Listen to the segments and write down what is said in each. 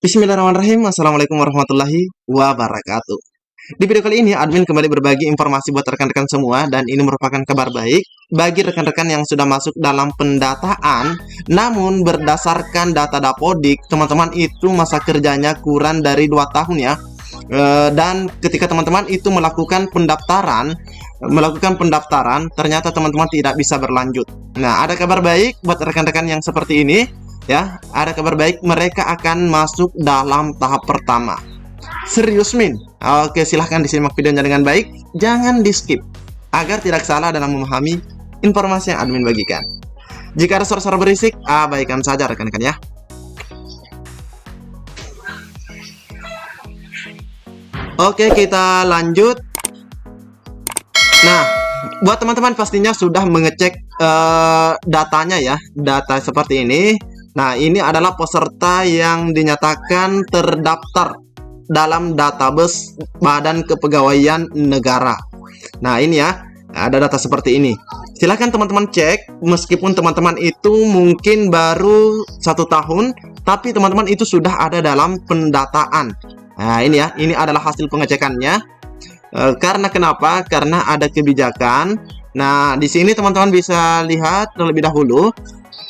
Bismillahirrahmanirrahim. Assalamualaikum warahmatullahi wabarakatuh. Di video kali ini, admin kembali berbagi informasi buat rekan-rekan semua, dan ini merupakan kabar baik bagi rekan-rekan yang sudah masuk dalam pendataan. Namun berdasarkan data Dapodik, teman-teman itu masa kerjanya kurang dari 2 tahun ya. Dan ketika teman-teman itu melakukan pendaftaran, ternyata teman-teman tidak bisa berlanjut. Nah, ada kabar baik buat rekan-rekan yang seperti ini. Ya, ada kabar baik, mereka akan masuk dalam tahap pertama. Serius, Min? Oke, silahkan disimak videonya dengan baik. Jangan di-skip, agar tidak salah dalam memahami informasi yang admin bagikan. Jika ada suara-suara berisik, abaikan saja rekan-rekan ya. Oke, kita lanjut. Nah, buat teman-teman pastinya sudah mengecek datanya ya. Data seperti ini. Nah, ini adalah peserta yang dinyatakan terdaftar dalam database Badan Kepegawaian Negara. Nah, ini ya, ada data seperti ini. Silahkan teman-teman cek, meskipun teman-teman itu mungkin baru 1 tahun, tapi teman-teman itu sudah ada dalam pendataan. Nah, ini ya, ini adalah hasil pengecekannya. Karena kenapa? Karena ada kebijakan. Nah, di sini teman-teman bisa lihat terlebih dahulu.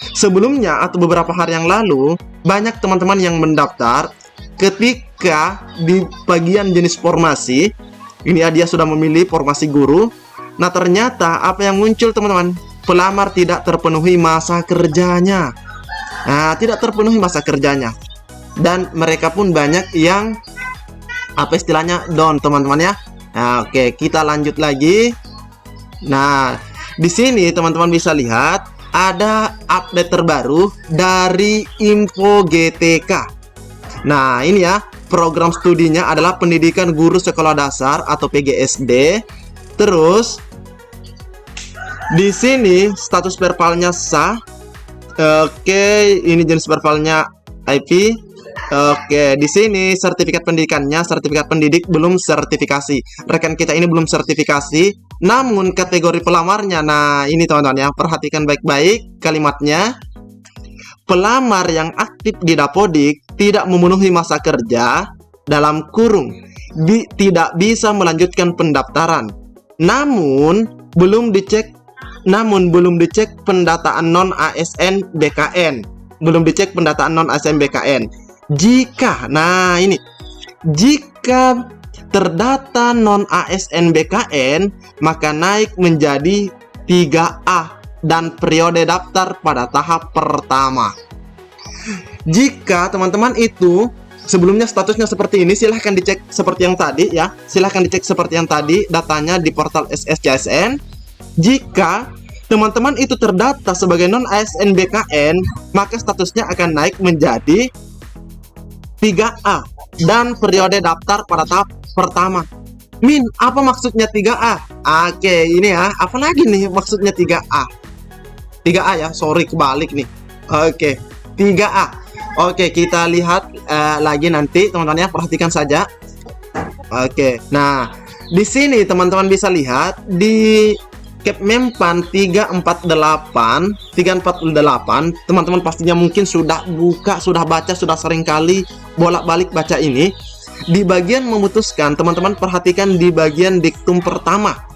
Sebelumnya atau beberapa hari yang lalu, banyak teman-teman yang mendaftar ketika di bagian jenis formasi. Ini ya, dia sudah memilih formasi guru. Nah, ternyata apa yang muncul teman-teman? Pelamar tidak terpenuhi masa kerjanya. Nah, tidak terpenuhi masa kerjanya. Dan mereka pun banyak yang apa istilahnya down teman-teman ya. Nah, oke, kita lanjut lagi. Nah, di sini teman-teman bisa lihat ada update terbaru dari Info GTK. Nah, ini ya, program studinya adalah Pendidikan Guru Sekolah Dasar atau PGSD. Terus di sini status pervalnya sah. Oke, ini jenis pervalnya IP. Oke, di sini sertifikat pendidikannya, sertifikat pendidik belum sertifikasi. Rekan kita ini belum sertifikasi. Namun kategori pelamarnya, nah ini teman-teman ya, perhatikan baik-baik kalimatnya. Pelamar yang aktif di Dapodik tidak memenuhi masa kerja dalam kurung tidak bisa melanjutkan pendaftaran. Namun belum dicek pendataan non ASN BKN. Belum dicek pendataan non ASN BKN. Jika terdata non ASN BKN, maka naik menjadi 3A dan periode daftar pada tahap pertama. Jika teman-teman itu sebelumnya statusnya seperti ini, silahkan dicek seperti yang tadi ya. Silahkan dicek seperti yang tadi datanya di portal SSCSN. Jika teman-teman itu terdata sebagai non ASN BKN, maka statusnya akan naik menjadi 3A dan periode daftar pada tahap pertama. Min, apa maksudnya 3A? Oke, ini ya, apa lagi nih maksudnya 3A? 3A ya, sorry kebalik nih. Oke, 3A. Oke, kita lihat lagi nanti teman-teman ya, perhatikan saja. Oke, nah di sini teman-teman bisa lihat di Kepmenpan 348, teman-teman pastinya mungkin sudah buka, sudah baca, sudah sering kali bolak-balik baca ini. Di bagian memutuskan, teman-teman perhatikan di bagian diktum pertama.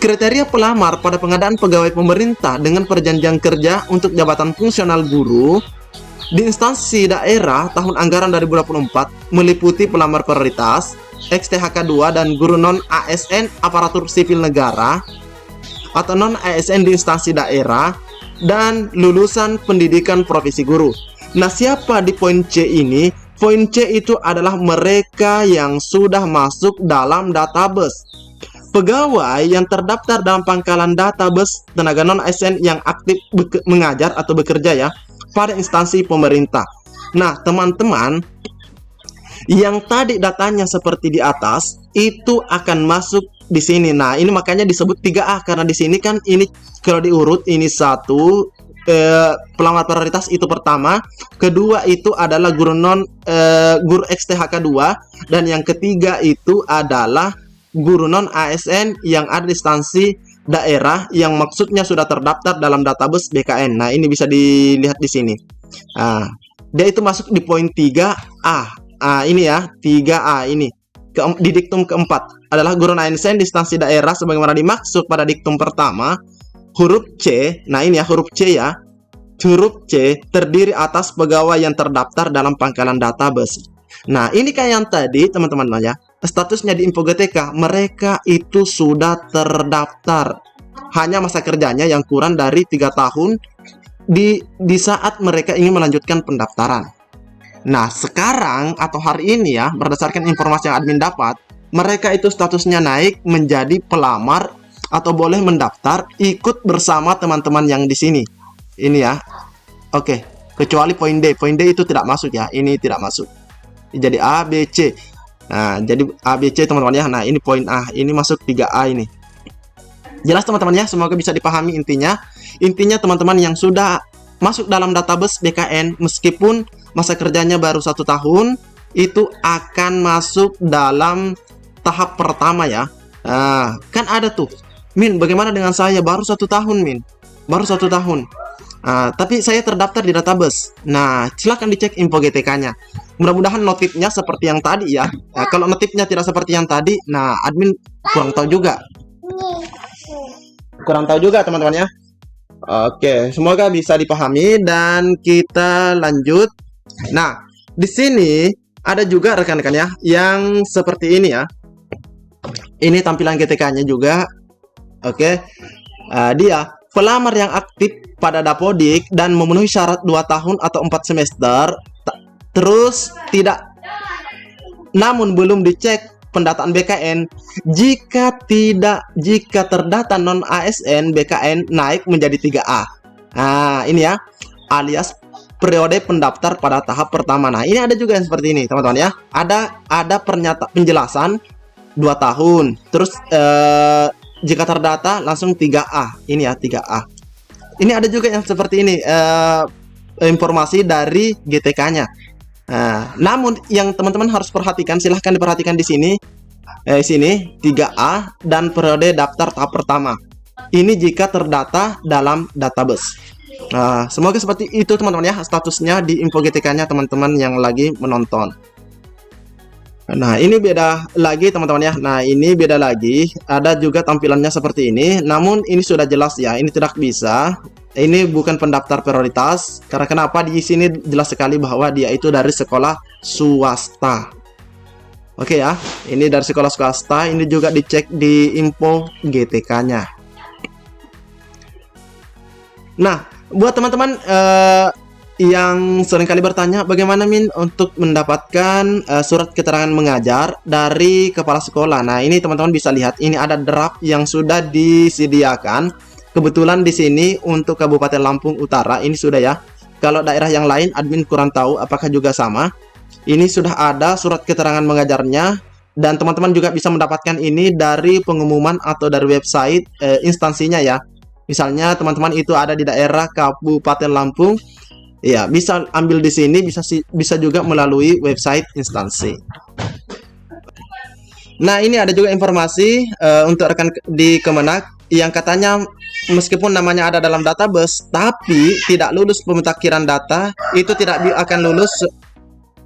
Kriteria pelamar pada pengadaan pegawai pemerintah dengan perjanjian kerja untuk jabatan fungsional guru di instansi daerah tahun anggaran 2024 meliputi pelamar prioritas, XTHK 2 dan guru non ASN aparatur sipil negara atau non ASN di instansi daerah dan lulusan pendidikan profesi guru. Nah, siapa di poin C ini? Poin C itu adalah mereka yang sudah masuk dalam database. Pegawai yang terdaftar dalam pangkalan database tenaga non ASN yang aktif mengajar atau bekerja ya pada instansi pemerintah. Nah, teman-teman yang tadi datanya seperti di atas itu akan masuk di sini. Nah, ini makanya disebut 3A karena di sini kan ini kalau diurut ini satu pelamar prioritas itu pertama, kedua itu adalah guru guru XTHK 2 dan yang ketiga itu adalah guru non ASN yang ada di instansi daerah yang maksudnya sudah terdaftar dalam database BKN. Nah, ini bisa dilihat di sini. Nah, dia itu masuk di poin 3A. Ini ya, 3A ini. Di diktum keempat adalah guru ASN di instansi daerah sebagaimana dimaksud pada diktum pertama. Huruf C, nah ini ya huruf C ya. Huruf C terdiri atas pegawai yang terdaftar dalam pangkalan database. Nah, ini kayak yang tadi teman-teman ya. Statusnya di Info GTK, mereka itu sudah terdaftar. Hanya masa kerjanya yang kurang dari 3 tahun di saat mereka ingin melanjutkan pendaftaran. Nah, sekarang atau hari ini ya, berdasarkan informasi yang admin dapat, mereka itu statusnya naik menjadi pelamar atau boleh mendaftar ikut bersama teman-teman yang di sini. Ini ya. Oke, kecuali poin D. Poin D itu tidak masuk ya. Ini tidak masuk. Jadi A, B, C. Nah, jadi A, B, C teman-teman ya. Nah, ini poin A. Ini masuk 3A ini. Jelas teman-teman ya, semoga bisa dipahami intinya. Intinya teman-teman yang sudah masuk dalam database BKN meskipun masa kerjanya baru 1 tahun, itu akan masuk dalam tahap pertama ya. Nah, kan ada tuh, Min, bagaimana dengan saya baru 1 tahun, Min? Baru 1 tahun. Tapi saya terdaftar di database. Nah, silahkan dicek info GTK-nya. Mudah-mudahan notifnya seperti yang tadi ya. Kalau notifnya tidak seperti yang tadi, nah admin kurang tahu juga. Kurang tahu juga teman-teman ya. Oke, semoga bisa dipahami dan kita lanjut. Nah, di sini ada juga rekan-rekan ya yang seperti ini ya. Ini tampilan GTK-nya juga. Oke. Dia pelamar yang aktif pada Dapodik dan memenuhi syarat 2 tahun atau 4 semester, terus tidak, namun belum dicek pendataan BKN. Jika terdata non ASN BKN naik menjadi 3A. Nah, ini ya, alias periode pendaftar pada tahap pertama. Nah, ini ada juga yang seperti ini, teman-teman ya. Ada penjelasan 2 tahun. Terus jika terdata langsung 3A. Ini ya 3A. Ini ada juga yang seperti ini, informasi dari GTK-nya. Namun yang teman-teman harus perhatikan, silahkan diperhatikan di sini. Sini 3A dan periode daftar tahap pertama. Ini jika terdata dalam database. Semoga seperti itu teman-teman ya statusnya di info GTK-nya teman-teman yang lagi menonton. Nah, ini beda lagi teman-teman ya. Nah, ini beda lagi. Ada juga tampilannya seperti ini. Namun ini sudah jelas ya. Ini tidak bisa. Ini bukan pendaftar prioritas. Karena kenapa di sini jelas sekali bahwa dia itu dari sekolah swasta. Oke ya. Ini dari sekolah swasta. Ini juga dicek di info GTK-nya. Nah, buat teman-teman yang seringkali bertanya bagaimana Min untuk mendapatkan surat keterangan mengajar dari kepala sekolah. Nah, ini teman-teman bisa lihat, ini ada draft yang sudah disediakan. Kebetulan di sini untuk Kabupaten Lampung Utara ini sudah ya. Kalau daerah yang lain admin kurang tahu apakah juga sama. Ini sudah ada surat keterangan mengajarnya dan teman-teman juga bisa mendapatkan ini dari pengumuman atau dari website instansinya ya. Misalnya teman-teman itu ada di daerah Kabupaten Lampung, ya, bisa ambil di sini, bisa juga melalui website instansi. Nah, ini ada juga informasi untuk rekan di Kemenak yang katanya meskipun namanya ada dalam database tapi tidak lulus pemutakhiran data, itu tidak akan lulus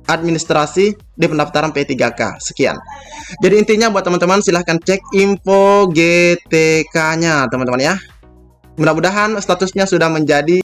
administrasi di pendaftaran P3K. Sekian. Jadi intinya buat teman-teman silahkan cek info GTK-nya teman-teman ya. Mudah-mudahan statusnya sudah menjadi